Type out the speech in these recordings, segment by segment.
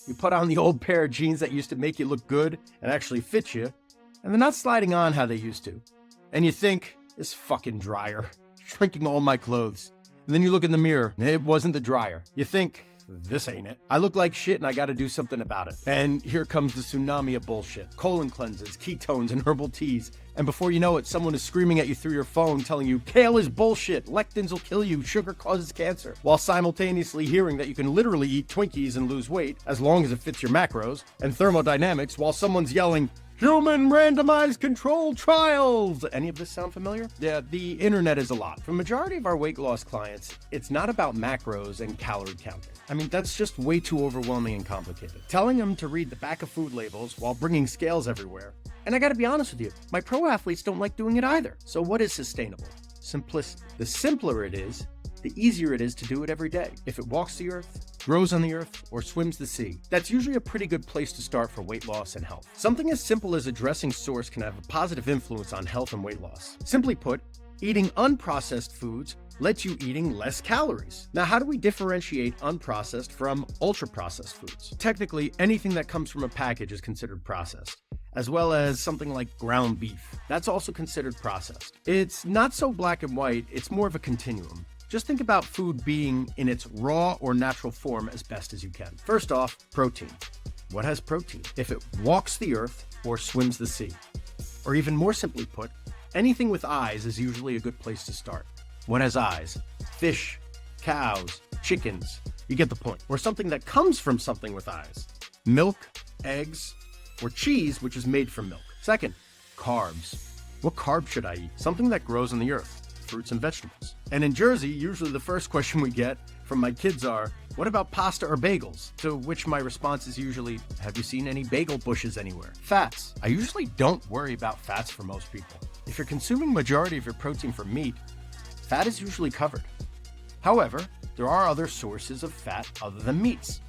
You put on the old pair of jeans that used to make you look good and actually fit you, and they're not sliding on how they used to. And you think, this fucking dryer, shrinking all my clothes. And then you look in the mirror, it wasn't the dryer. You think, this ain't it. I look like shit and I gotta do something about it. And here comes the tsunami of bullshit. Colon cleanses, ketones, and herbal teas. And before you know it, someone is screaming at you through your phone telling you, kale is bullshit, lectins will kill you, sugar causes cancer. While simultaneously hearing that you can literally eat Twinkies and lose weight, as long as it fits your macros. And thermodynamics, while someone's yelling, human randomized controlled trials! Any of this sound familiar? Yeah, the internet is a lot. For the majority of our weight loss clients, it's not about macros and calorie counting. I mean, that's just way too overwhelming and complicated. Telling them to read the back of food labels while bringing scales everywhere. And I gotta be honest with you, my pro athletes don't like doing it either. So what is sustainable? Simplicity. The simpler it is, the easier it is to do it every day. If it walks the earth, grows on the earth, or swims the sea, that's usually a pretty good place to start for weight loss and health. Something as simple as addressing source can have a positive influence on health and weight loss. Simply put, eating unprocessed foods lets you eating less calories. Now, how do we differentiate unprocessed from ultra-processed foods? Technically, anything that comes from a package is considered processed, as well as something like ground beef. That's also considered processed. It's not so black and white, it's more of a continuum. Just think about food being in its raw or natural form as best as you can. First off, protein. What has protein? If it walks the earth or swims the sea. Or even more simply put, anything with eyes is usually a good place to start. What has eyes? Fish, cows, chickens. You get the point. Or something that comes from something with eyes. Milk, eggs, or cheese, which is made from milk. Second, carbs. What carb should I eat? Something that grows on the earth, fruits and vegetables. And in Jersey, usually the first question we get from my kids are, what about pasta or bagels? To which my response is usually, have you seen any bagel bushes anywhere? Fats. I usually don't worry about fats for most people. If you're consuming majority of your protein from meat, fat is usually covered. However, there are other sources of fat other than meats.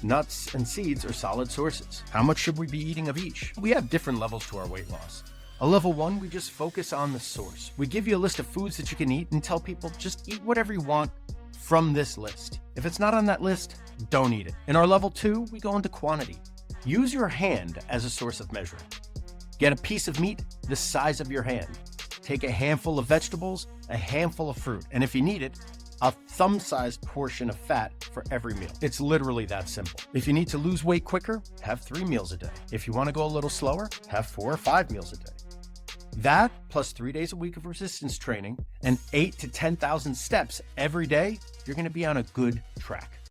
Nuts and seeds are solid sources. How much should we be eating of each? We have different levels to our weight loss. A level 1, we just focus on the source. We give you a list of foods that you can eat and tell people just eat whatever you want from this list. If it's not on that list, don't eat it. In our level 2, we go into quantity. Use your hand as a source of measuring. Get a piece of meat the size of your hand. Take a handful of vegetables, a handful of fruit, and if you need it, a thumb-sized portion of fat for every meal. It's literally that simple. If you need to lose weight quicker, have 3 meals a day. If you want to go a little slower, have 4 or 5 meals a day. That, plus 3 days a week of resistance training and 8 to 10,000 steps every day, you're going to be on a good track.